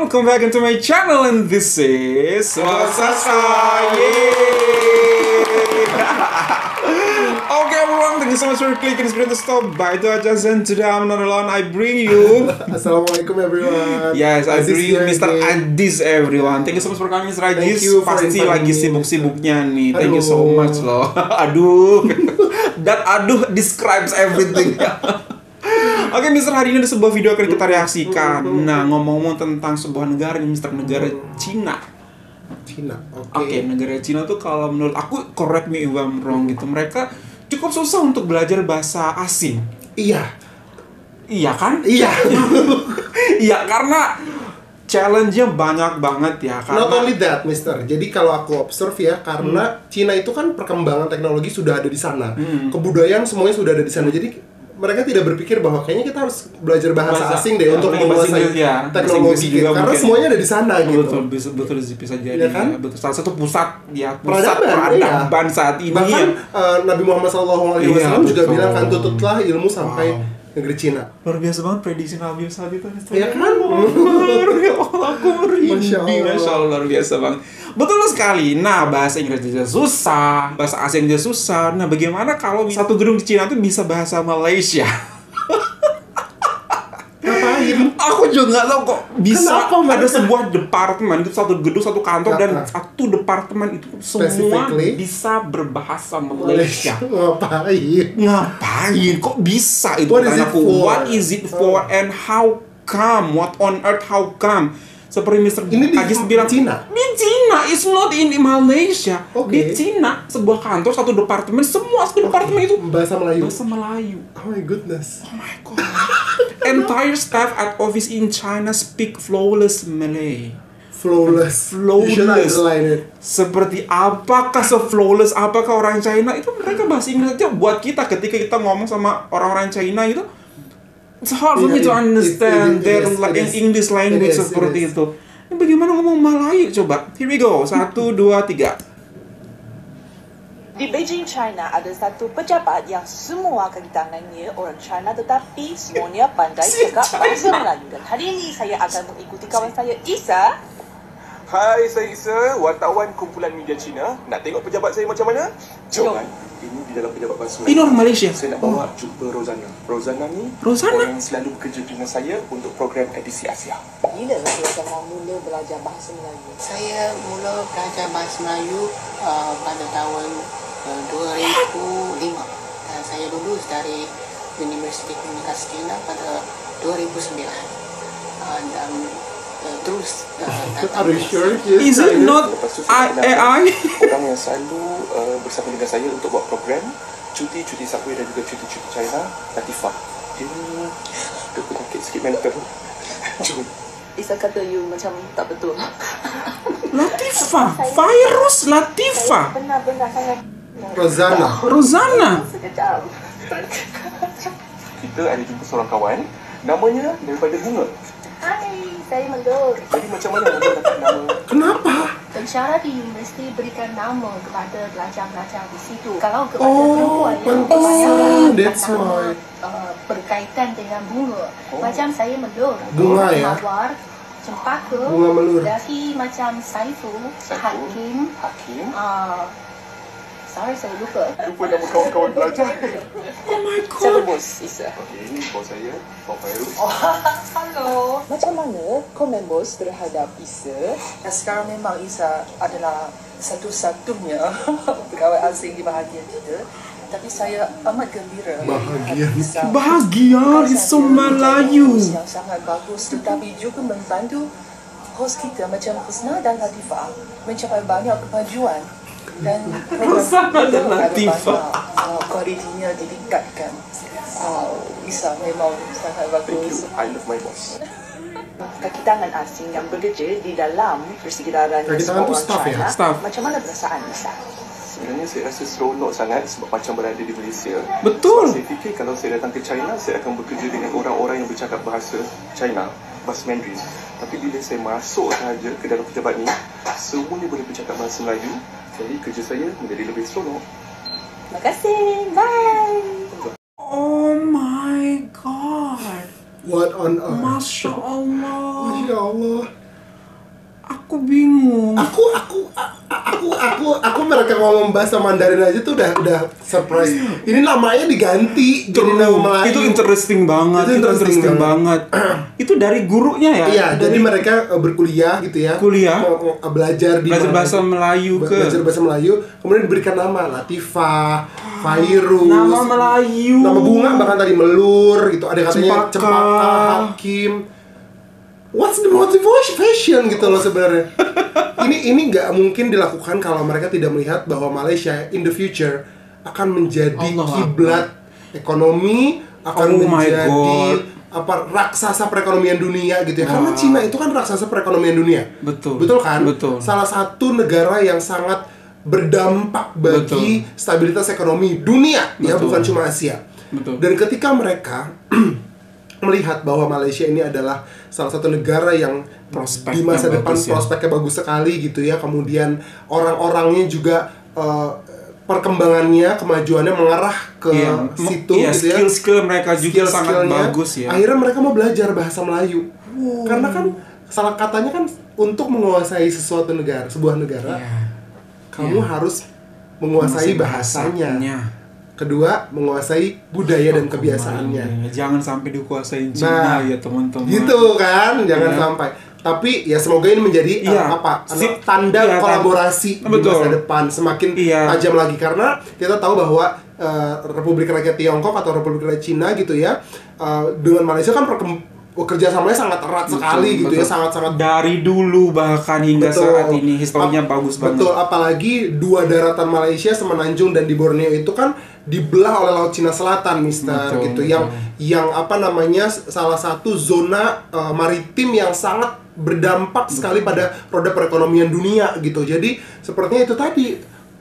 welcome back into my channel, and this is Wasasa. Okay everyone, thank you so much for clicking this video to stop by to adjust, and today I'm not alone. I bring you Assalamualaikum everyone. Yes, I Aziz bring you here Mr. again. Adis everyone. Thank you so much for coming, Mr. Adis. Thank you for Pasti inviting lagi me. sibuk-sibuknya nih. Thank you so Aduh. much loh. Aduh. That aduh describes everything. Oke, Mister, hari ini ada sebuah video akan kita reaksikan. Nah, ngomong-ngomong tentang sebuah negara nih, Mister, negara Cina. Cina, Oke, negara Cina tuh kalau menurut aku, correct me if I'm wrong gitu, mereka cukup susah untuk belajar bahasa asing. Iya. Iya kan? Iya. Iya, karena challenge-nya banyak banget ya. Not Karena only that, Mister. Jadi kalau aku observe ya, karena Cina itu kan perkembangan teknologi sudah ada di sana, kebudayaan semuanya sudah ada di sana. Jadi mereka tidak berpikir bahwa kayaknya kita harus belajar bahasa asing deh untuk menguasai teknologi juga karena mungkin. semuanya ada di sana gitu. Betul bisa jadi. Ya kan? Betul, salah satu pusat Peradaban, saat ini. Bahkan Nabi Muhammad SAW juga betul. bilang kan, tututlah ilmu sampai negeri Cina. Luar biasa banget prediksi Nabi saat itu. Ya kan? Aku merinding. Masya Allah. Luar biasa banget. Betul sekali. Nah, bahasa Inggris aja susah, bahasa asing aja susah. Nah, bagaimana kalau satu gedung di Cina tuh bisa bahasa Malaysia? Ngapain? Aku juga nggak tahu kok bisa. Kenapa Ada mereka? sebuah departemen, itu satu gedung, satu kantor, dan Nah. satu departemen itu semua Specifically? bisa berbahasa Malaysia. Ngapain? Ngapain? Kok bisa itu? What is it Pertanyaanku. for? What is it for and how come? What on earth? How come? Seperti Mr. Ini di Agis bilang, Cina? di Cina, it's not in Malaysia. Oke. Di Cina, sebuah kantor, satu departemen, semua satu departemen itu Bahasa Melayu. bahasa Melayu. Oh my goodness. Oh my god. Entire staff at office in China speak flawless Malay. Flawless. You should Flawless. underline it. Seperti apakah se-flawless apakah orang China itu, mereka bahasa Inggris aja buat kita ketika kita ngomong sama orang-orang China itu, it's hard for me to understand their English language seperti itu. Ini bagaimana ngomong Melayu coba? Here we go. 1, 2, 3. Di Beijing, China ada satu pejabat yang semua kaki tangannya orang China tetapi semuanya pandai cakap bahasa Melayu. Dan hari ini saya akan mengikuti kawan saya Isa. Hai, saya Isa, wartawan kumpulan media Cina. Nak tengok pejabat saya macam mana? Jom. Ini di dalam pejabat bahasa Ini orang Malaysia. Saya nak bawa jumpa Rozana. Rozana ni Rozana? orang yang selalu bekerja dengan saya untuk program edisi Asia. Bila Rozana mula belajar bahasa Melayu? Saya mula belajar bahasa Melayu pada tahun 2005 dan saya lulus dari Universiti Komunikasi Cina pada 2009 dan terus Are you sure? Is it not Lepas tu saya kenal AI? orang yang selalu bersama dengan saya untuk buat program cuti Subway dan juga cuti China, Latifah. Dia penyakit sikit mental. Jom. Isa kata you macam tak betul. Latifah, virus Latifah, Benar-benar sangat. Rozana. Rozana. Sekejap. Kita ada jumpa seorang kawan, namanya daripada Bunga. Hai, saya Melur. Jadi macam mana Bunga dapat nama? Kenapa? Pensyarah di universiti berikan nama kepada pelajar-pelajar di situ. Kalau kepada perempuan yang pantesan. kebanyakan That's nama why. berkaitan dengan bunga. Macam saya Melur. Bunga ya? Mawar, cempaka, Bunga melur. Dahi macam Saiful, Hakim. Hakim. Sorry, saya lupa. Lupa nama kawan-kawan belajar. Oh my Siapa god. bos Isa? Okey, ini bos saya, Pak Fairuz. Halo. Macam mana komen bos terhadap Isa? Sekarang memang Isa adalah satu-satunya pegawai asing di bahagian kita. Tapi saya amat gembira. Bahagian. Isa. Bahagia, it's so Melayu. Host yang sangat bagus tetapi juga membantu host kita macam Husna dan Latifah mencapai banyak kemajuan. Dan Husna dan Latifah. kualitinya ditingkatkan. Isa memang sangat Thank bagus. you. I love my boss. Kaki tangan asing yang bekerja di dalam persekitaran Kaki tangan tu orang staff ya? China. Staff. Macam mana perasaan Isa? Sebenarnya saya rasa seronok sangat sebab macam berada di Malaysia. Betul. Sebab saya fikir kalau saya datang ke China, saya akan bekerja dengan orang-orang yang bercakap bahasa China, bahasa Mandarin. Tapi bila saya masuk sahaja ke dalam pejabat ni, semuanya boleh bercakap bahasa Melayu. Jadi kerja saya menjadi lebih seronok. Terima kasih. Bye. Oh my god. What on earth? Masya Allah. Masya Allah. Aku bingung. Aku mereka ngomong bahasa Mandarin aja tuh udah surprise. Ini namanya diganti jadi nama Melayu. Itu interesting banget. Itu interesting banget. Itu dari gurunya ya? Iya, jadi mereka berkuliah gitu ya. Kuliah? Belajar bahasa Melayu Belajar bahasa Melayu, kemudian diberikan nama Latifah, Fairuz. Nama Melayu. Nama bunga bahkan tadi melur gitu. Ada katanya cempaka, hakim. What's the motivation gitu loh sebenarnya. Ini nggak mungkin dilakukan kalau mereka tidak melihat bahwa Malaysia in the future akan menjadi kiblat ekonomi, akan menjadi raksasa perekonomian dunia gitu ya. Karena Cina itu kan raksasa perekonomian dunia. Betul kan? Betul. Salah satu negara yang sangat berdampak bagi stabilitas ekonomi dunia, ya bukan cuma Asia. Dan ketika mereka melihat bahwa Malaysia ini adalah salah satu negara yang di masa depan prospeknya bagus sekali gitu ya, kemudian orang-orangnya juga perkembangannya, kemajuannya mengarah ke situ gitu ya. Skill mereka juga sangat bagus ya. Akhirnya mereka mau belajar bahasa Melayu. Karena kan salah katanya kan untuk menguasai sebuah negara, kamu harus menguasai bahasanya. Kedua, menguasai budaya dan kebiasaannya. Jangan sampai dikuasain Cina ya teman-teman. Gitu kan, jangan sampai. Tapi ya semoga ini menjadi tanda kolaborasi di masa depan semakin tajam lagi, karena kita tahu bahwa Republik Rakyat Tiongkok atau Republik Rakyat Cina gitu ya, dengan Malaysia kan kerjasamanya sangat erat sekali gitu ya, sangat-sangat dari dulu bahkan hingga saat ini historinya bagus banget. Betul, apalagi dua daratan Malaysia, Semenanjung dan di Borneo itu kan dibelah oleh Laut Cina Selatan, Mister, gitu. Yang salah satu zona maritim yang sangat berdampak sekali pada roda perekonomian dunia gitu. Jadi sepertinya itu tadi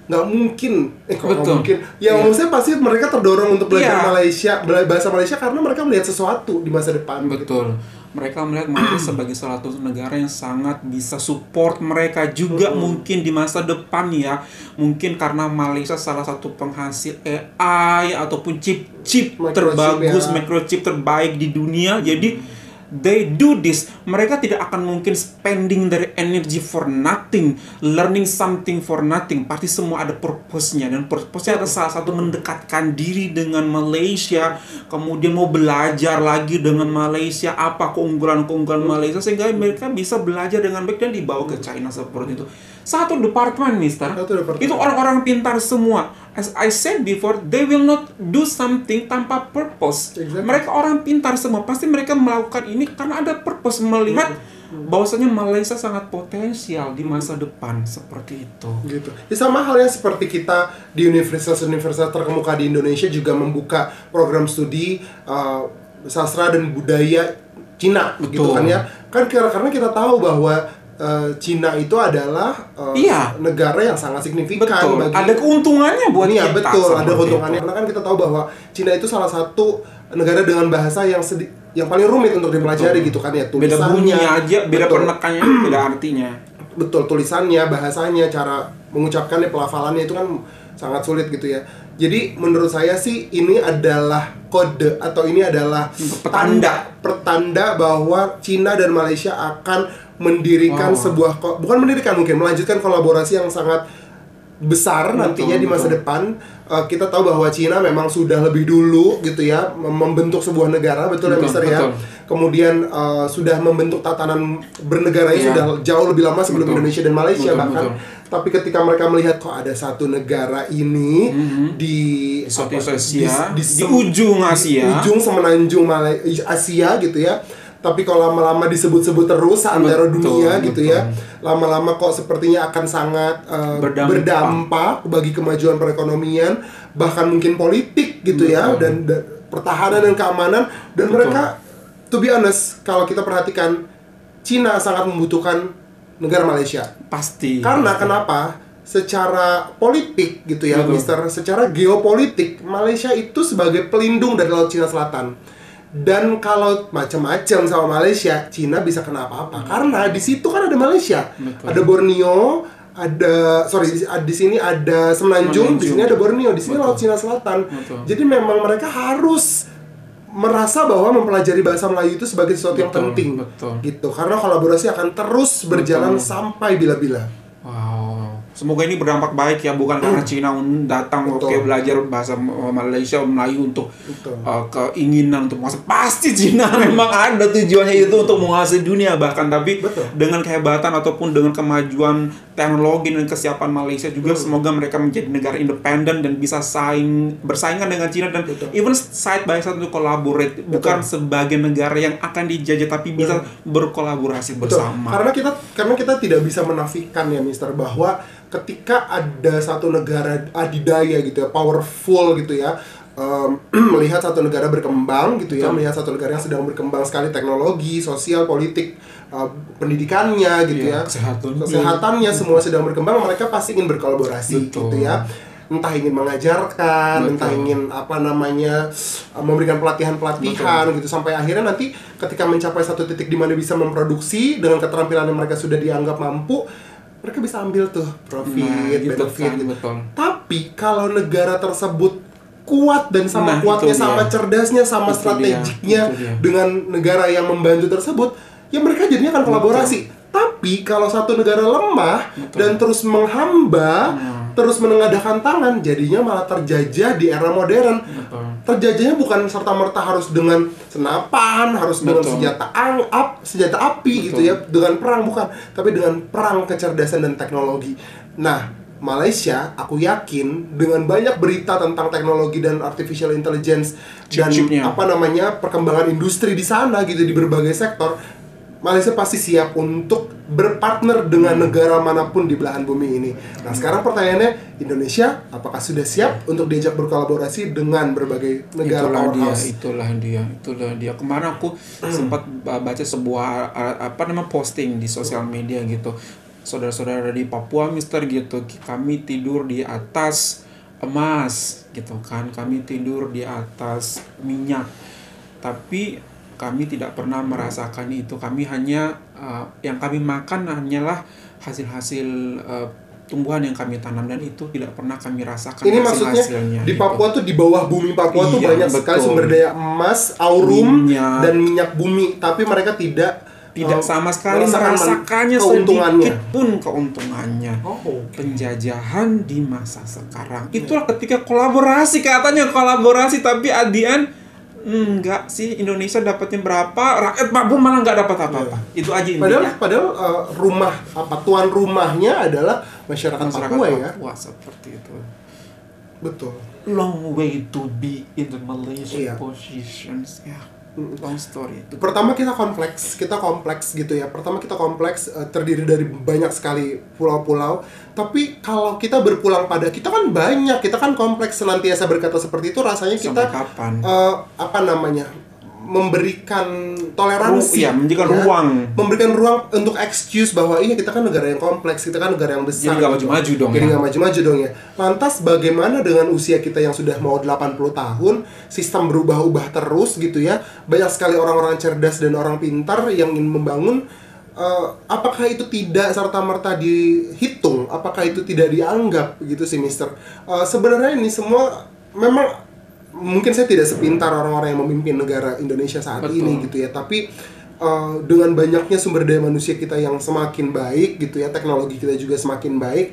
nggak mungkin, maksudnya pasti mereka terdorong untuk belajar bahasa Malaysia karena mereka melihat sesuatu di masa depan. Betul. Mereka melihat Malaysia sebagai salah satu negara yang sangat bisa support mereka juga mungkin di masa depan ya. Mungkin karena Malaysia salah satu penghasil AI ataupun chip terbagus, microchip terbaik di dunia. Jadi they do this. Mereka tidak akan mungkin spending their energy for nothing, learning something for nothing. Pasti semua ada purpose-nya, dan purpose-nya adalah salah satu mendekatkan diri dengan Malaysia, kemudian mau belajar lagi dengan Malaysia, apa keunggulan-keunggulan Malaysia, sehingga mereka bisa belajar dengan baik dan dibawa ke China seperti itu. Satu departemen, Mister. Itu orang-orang pintar semua. As I said before, they will not do something tanpa purpose. Mereka orang pintar semua. Pasti mereka melakukan ini karena ada purpose, melihat bahwasanya Malaysia sangat potensial di masa depan seperti itu. Gitu. Ya, sama halnya seperti kita di universitas-universitas terkemuka di Indonesia juga membuka program studi sastra dan budaya Cina, gitu kan ya. Kan karena kita tahu bahwa Cina itu adalah negara yang sangat signifikan bagi, ada keuntungannya buat kita. Betul, ada keuntungannya. Karena kan kita tahu bahwa Cina itu salah satu negara dengan bahasa yang paling rumit untuk dipelajari gitu kan ya. Beda bunyi aja, beda penekannya, beda artinya. Betul, tulisannya, bahasanya, cara mengucapkannya, pelafalannya itu kan sangat sulit gitu ya. Jadi menurut saya sih ini adalah kode atau ini adalah pertanda bahwa Cina dan Malaysia akan mendirikan melanjutkan kolaborasi yang sangat besar nantinya di masa depan. Kita tahu bahwa Cina memang sudah lebih dulu gitu ya membentuk sebuah negara, betul ya Mister ya. Kemudian sudah membentuk tatanan bernegaranya sudah jauh lebih lama sebelum Indonesia dan Malaysia bahkan. Tapi ketika mereka melihat kok ada satu negara ini di ujung Asia, ujung semenanjung Asia gitu ya. Tapi kalau lama-lama disebut-sebut terus antara dunia gitu ya, lama-lama kok sepertinya akan sangat berdampak bagi kemajuan perekonomian, bahkan mungkin politik gitu ya, dan pertahanan dan keamanan. Dan mereka, to be honest, kalau kita perhatikan, Cina sangat membutuhkan negara Malaysia. Pasti. Karena kenapa? Secara politik gitu ya, Mister, secara geopolitik, Malaysia itu sebagai pelindung dari Laut Cina Selatan. Dan kalau macam-macam sama Malaysia, Cina bisa kena apa-apa. Karena di situ kan ada Malaysia, ada Borneo, di sini ada Semenanjung, di sini ada Borneo, di sini Laut Cina Selatan. Jadi memang mereka harus merasa bahwa mempelajari bahasa Melayu itu sebagai sesuatu yang Betul, penting, betul. gitu. Karena kolaborasi akan terus berjalan sampai bila-bila. Wow, semoga ini berdampak baik ya, bukan karena Cina datang Betul. belajar bahasa Malaysia Melayu untuk Betul. keinginan untuk menguasai. Pasti Cina memang ada tujuannya itu untuk menguasai dunia bahkan, tapi Betul. dengan kehebatan ataupun dengan kemajuan teknologi dan kesiapan Malaysia juga, semoga mereka menjadi negara independen dan bisa bersaingan dengan Cina dan even side by side untuk collaborate, bukan sebagai negara yang akan dijajah tapi bisa berkolaborasi Betul. bersama. Karena kita tidak bisa menafikan ya, Mister, bahwa ketika ada satu negara adidaya gitu ya, powerful gitu ya, melihat satu negara berkembang gitu ya, melihat satu negara yang sedang berkembang sekali teknologi, sosial, politik, pendidikannya gitu ya, kesehatannya semua sedang berkembang, mereka pasti ingin berkolaborasi gitu ya. Entah ingin mengajarkan, entah ingin memberikan pelatihan gitu, sampai akhirnya nanti ketika mencapai satu titik di mana bisa memproduksi dengan keterampilan yang mereka sudah dianggap mampu, mereka bisa ambil tuh profit, benefit gitu. Tapi kalau negara tersebut kuat dan sama kuatnya, sama cerdasnya, sama strategiknya dengan negara yang membantu tersebut, ya mereka jadinya akan kolaborasi. Tapi kalau satu negara lemah dan terus menghamba, terus menengadahkan tangan, jadinya malah terjajah di era modern. Terjajahnya bukan serta-merta harus dengan senapan, harus dengan senjata api gitu ya, dengan perang, bukan, tapi dengan perang kecerdasan dan teknologi. Nah, Malaysia, aku yakin dengan banyak berita tentang teknologi dan artificial intelligence dan perkembangan industri di sana gitu, di berbagai sektor, Malaysia pasti siap untuk berpartner dengan negara manapun di belahan bumi ini. Nah, sekarang pertanyaannya, Indonesia apakah sudah siap untuk diajak berkolaborasi dengan berbagai negara powerhouse? Itulah dia. Kemarin aku sempat baca sebuah posting di sosial media gitu. Saudara-saudara di Papua, Mister, gitu, kami tidur di atas emas gitu kan, kami tidur di atas minyak, tapi kami tidak pernah merasakan itu. Kami hanya yang kami makan hanyalah hasil-hasil tumbuhan yang kami tanam, dan itu tidak pernah kami rasakan. Ini maksudnya di Papua tuh, di bawah bumi Papua tuh banyak sekali sumber daya emas, aurum, dan minyak bumi, tapi mereka tidak sama sekali merasakannya sedikit pun keuntungannya. Penjajahan di masa sekarang itulah ketika kolaborasi, katanya kolaborasi, tapi at the end enggak sih, Indonesia dapatnya berapa, rakyat Papua malah nggak dapat apa-apa. Itu aja intinya. Padahal tuan rumahnya adalah masyarakat Papua ya. Seperti itu. Betul. Long way to be in the Malaysian positions ya. Long story. Pertama kita kompleks gitu ya. Terdiri dari banyak sekali pulau-pulau. Tapi kalau kita berpulang pada kita kan banyak, kita kan kompleks, senantiasa berkata seperti itu, rasanya kita memberikan toleransi, memberikan ruang untuk excuse bahwa kita kan negara yang kompleks, kita kan negara yang besar, jadi nggak maju-maju dong ya. Lantas bagaimana dengan usia kita yang sudah mau 80 tahun, sistem berubah-ubah terus gitu ya, banyak sekali orang-orang cerdas dan orang pintar yang ingin membangun. Apakah itu tidak serta-merta dihitung? Apakah itu tidak dianggap gitu sih, Mister? Sebenarnya ini semua memang mungkin saya tidak sepintar orang-orang yang memimpin negara Indonesia saat ini gitu ya, tapi dengan banyaknya sumber daya manusia kita yang semakin baik gitu ya, teknologi kita juga semakin baik,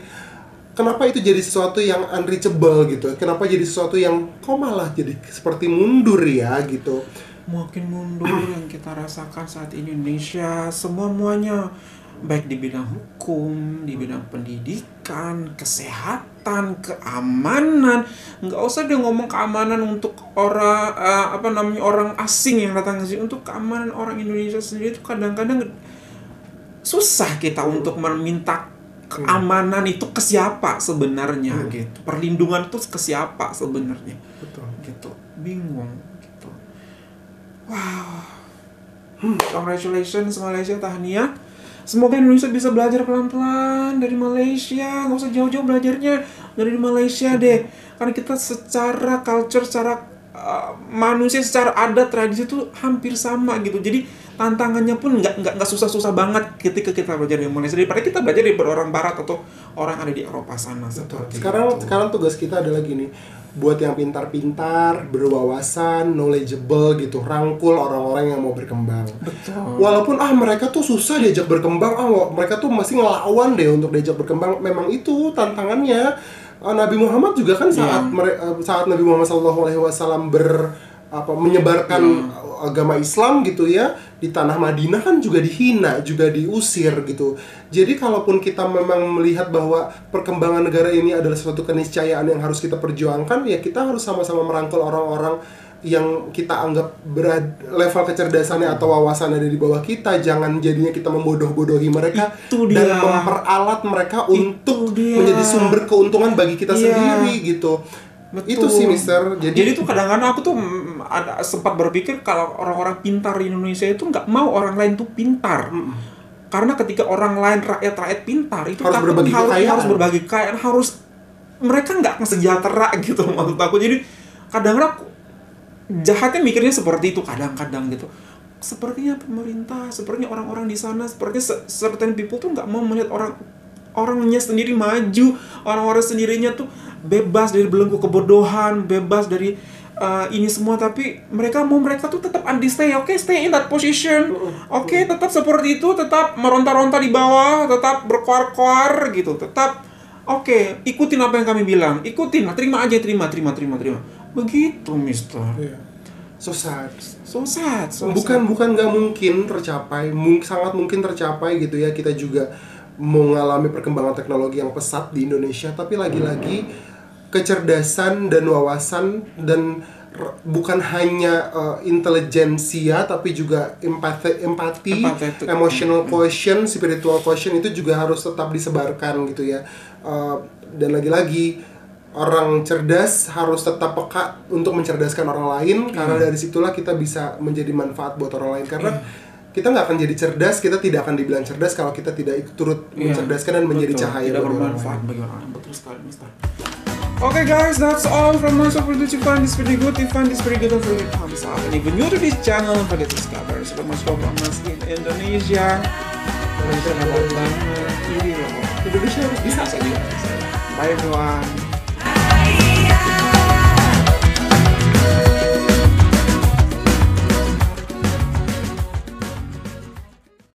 kenapa itu jadi sesuatu yang unreachable gitu? Kenapa jadi sesuatu yang malah jadi seperti mundur ya gitu? Makin mundur yang kita rasakan saat ini Indonesia, semuanya baik di bidang hukum, di bidang pendidikan, kesehatan, keamanan. Nggak usah dia ngomong keamanan untuk orang asing yang datang ke sini, untuk keamanan orang Indonesia sendiri itu kadang-kadang susah kita untuk meminta keamanan itu ke siapa sebenarnya gitu. Perlindungan itu ke siapa sebenarnya. Betul. Gitu. Bingung gitu. Wow. Congratulations Malaysia, tahniah. Semoga Indonesia bisa belajar pelan-pelan dari Malaysia. Nggak usah jauh-jauh belajarnya dari Malaysia deh. Karena kita secara culture, secara manusia secara adat tradisi itu hampir sama gitu. Jadi tantangannya pun nggak susah-susah banget ketika kita belajar di Indonesia daripada kita belajar dari orang Barat atau orang ada di Eropa sana. Sekarang tugas kita adalah gini, buat yang pintar-pintar, berwawasan, knowledgeable gitu, rangkul orang-orang yang mau berkembang. Betul. Walaupun mereka tuh susah diajak berkembang, mereka tuh masih ngelawan deh untuk diajak berkembang. Memang itu tantangannya. Nabi Muhammad juga kan saat Nabi Muhammad SAW menyebarkan agama Islam gitu ya, di tanah Madinah kan juga dihina, juga diusir gitu. Jadi kalaupun kita memang melihat bahwa perkembangan negara ini adalah suatu keniscayaan yang harus kita perjuangkan, ya kita harus sama-sama merangkul orang-orang yang kita anggap level kecerdasannya atau wawasannya ada di bawah kita. Jangan jadinya kita membodoh-bodohi mereka dan memperalat mereka untuk menjadi sumber keuntungan bagi kita sendiri gitu. Betul. Itu sih Mister. Jadi tuh kadang-kadang aku tuh sempat berpikir kalau orang-orang pintar di Indonesia itu nggak mau orang lain tuh pintar. Karena ketika orang lain rakyat pintar itu harus berbagi kekayaan, mereka nggak sejahtera gitu maksud aku. Jadi kadang-kadang jahatnya mikirnya seperti itu kadang-kadang gitu. Sepertinya pemerintah, sepertinya orang-orang di sana, sepertinya certain people tuh nggak mau melihat orangnya sendiri maju, orang-orang sendirinya tuh bebas dari belenggu kebodohan, bebas dari ini semua, tapi mereka tuh tetap stay in that position, tetap seperti itu, tetap meronta-ronta di bawah, tetap berkoar-koar gitu, tetap ikutin apa yang kami bilang, terima aja, terima. Begitu, Mister. So sad. Bukan nggak mungkin tercapai, sangat mungkin tercapai gitu ya. Kita juga mengalami perkembangan teknologi yang pesat di Indonesia, tapi lagi-lagi kecerdasan dan wawasan dan bukan hanya intelijensia, tapi juga empati, emotional quotient, spiritual quotient itu juga harus tetap disebarkan gitu ya. Dan lagi-lagi orang cerdas harus tetap peka untuk mencerdaskan orang lain, karena dari situlah kita bisa menjadi manfaat buat orang lain. Karena kita nggak akan jadi cerdas, kita tidak akan dibilang cerdas kalau kita tidak turut mencerdaskan dan menjadi cahaya tidak bagi bermanfaat bagi orang lain. Betul sekali, Mister. Okay guys, that's all from us. Hope you find this pretty good. If you find this pretty good, don't forget to thumbs up. And if you're new to this channel, don't forget to subscribe. So much for us in Indonesia. Indonesia harus bisa. Bye everyone.